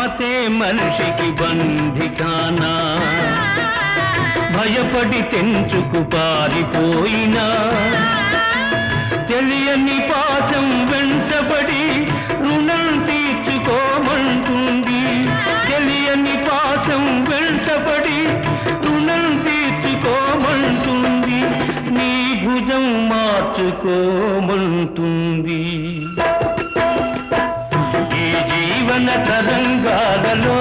మమతే మనిషికి బంధికానా భయపడి తెంచుకు పారిపోయినా తెలియని పాశం వెంటబడి రుణం తీర్చుకోమంటుంది తెలియని పాశం వెంటబడి రుణం తీర్చుకోమంటుంది నీ భుజం మార్చుకోమంటుంది ఈ జీవన తరంగాలలో